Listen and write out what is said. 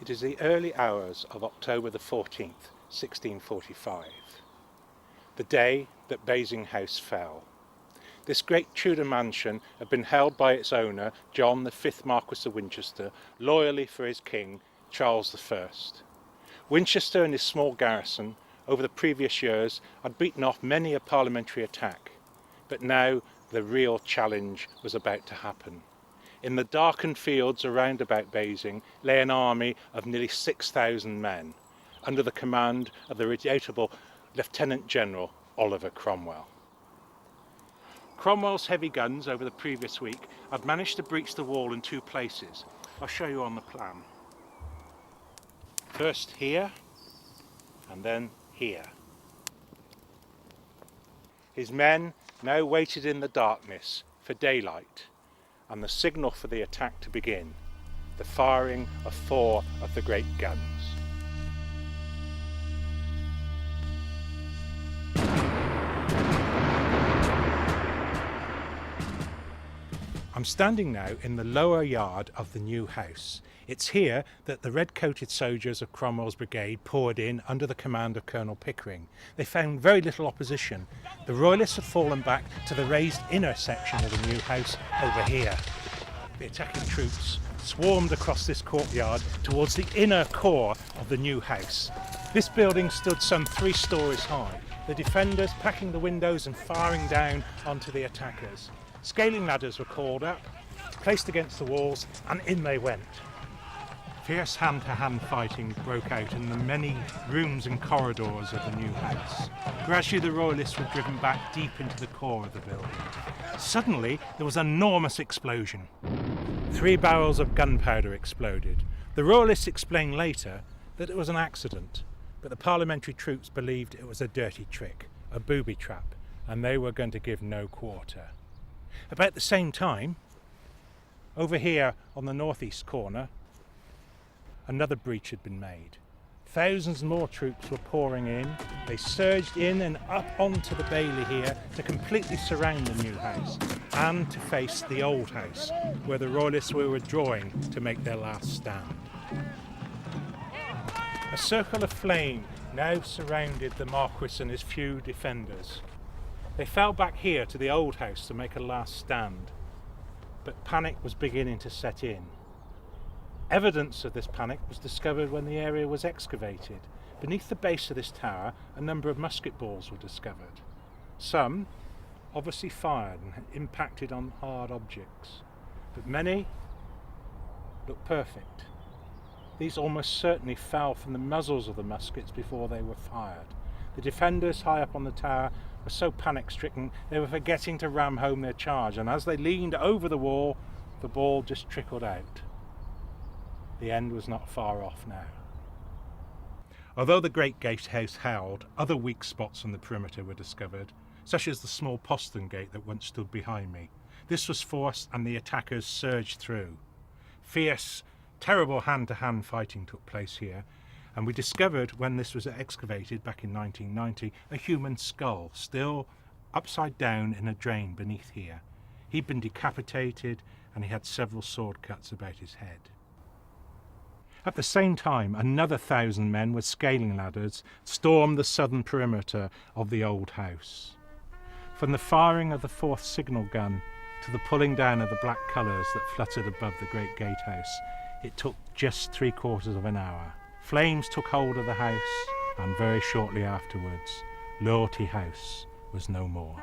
It is the early hours of October the 14th, 1645, the day that Basing House fell. This great Tudor mansion had been held by its owner, John, the 5th Marquis of Winchester, loyally for his king, Charles I. Winchester and his small garrison, over the previous years, had beaten off many a parliamentary attack, but now the real challenge was about to happen. In the darkened fields around about Basing lay an army of nearly 6,000 men, under the command of the redoubtable Lieutenant General Oliver Cromwell. Cromwell's heavy guns over the previous week had managed to breach the wall in two places. I'll show you on the plan. First here, and then here. His men now waited in the darkness for daylight and the signal for the attack to begin, the firing of 4 of the great guns. I'm standing now in the lower yard of the new house. It's here that the red-coated soldiers of Cromwell's brigade poured in under the command of Colonel Pickering. They found very little opposition. The Royalists had fallen back to the raised inner section of the new house over here. The attacking troops swarmed across this courtyard towards the inner core of the new house. This building stood some 3 stories high, the defenders packing the windows and firing down onto the attackers. Scaling ladders were called up, placed against the walls, and in they went. Fierce hand-to-hand fighting broke out in the many rooms and corridors of the new house. Gradually the Royalists were driven back deep into the core of the building. Suddenly there was an enormous explosion. 3 barrels of gunpowder exploded. The Royalists explained later that it was an accident, but the parliamentary troops believed it was a dirty trick, a booby trap, and they were going to give no quarter. About the same time, over here on the northeast corner, another breach had been made. Thousands more troops were pouring in. They surged in and up onto the bailey here to completely surround the new house and to face the old house, where the Royalists were withdrawing to make their last stand. A circle of flame now surrounded the Marquis and his few defenders. They fell back here to the old house to make a last stand, but panic was beginning to set in. Evidence of this panic was discovered when the area was excavated. Beneath the base of this tower, a number of musket balls were discovered. Some obviously fired and impacted on hard objects, but many looked perfect. These almost certainly fell from the muzzles of the muskets before they were fired. The defenders high up on the tower were so panic-stricken they were forgetting to ram home their charge, and as they leaned over the wall, the ball just trickled out. The end was not far off now. Although the great gatehouse held, other weak spots on the perimeter were discovered, such as the small postern gate that once stood behind me. This was forced and the attackers surged through. Fierce, terrible hand-to-hand fighting took place here, and we discovered when this was excavated back in 1990 a human skull still upside down in a drain beneath here. He'd been decapitated and he had several sword cuts about his head. At the same time, another 1,000 men with scaling ladders stormed the southern perimeter of the old house. From the firing of the 4th signal gun to the pulling down of the black colours that fluttered above the great gatehouse, it took just 3/4 of an hour. Flames took hold of the house, and very shortly afterwards, Loyalty House was no more.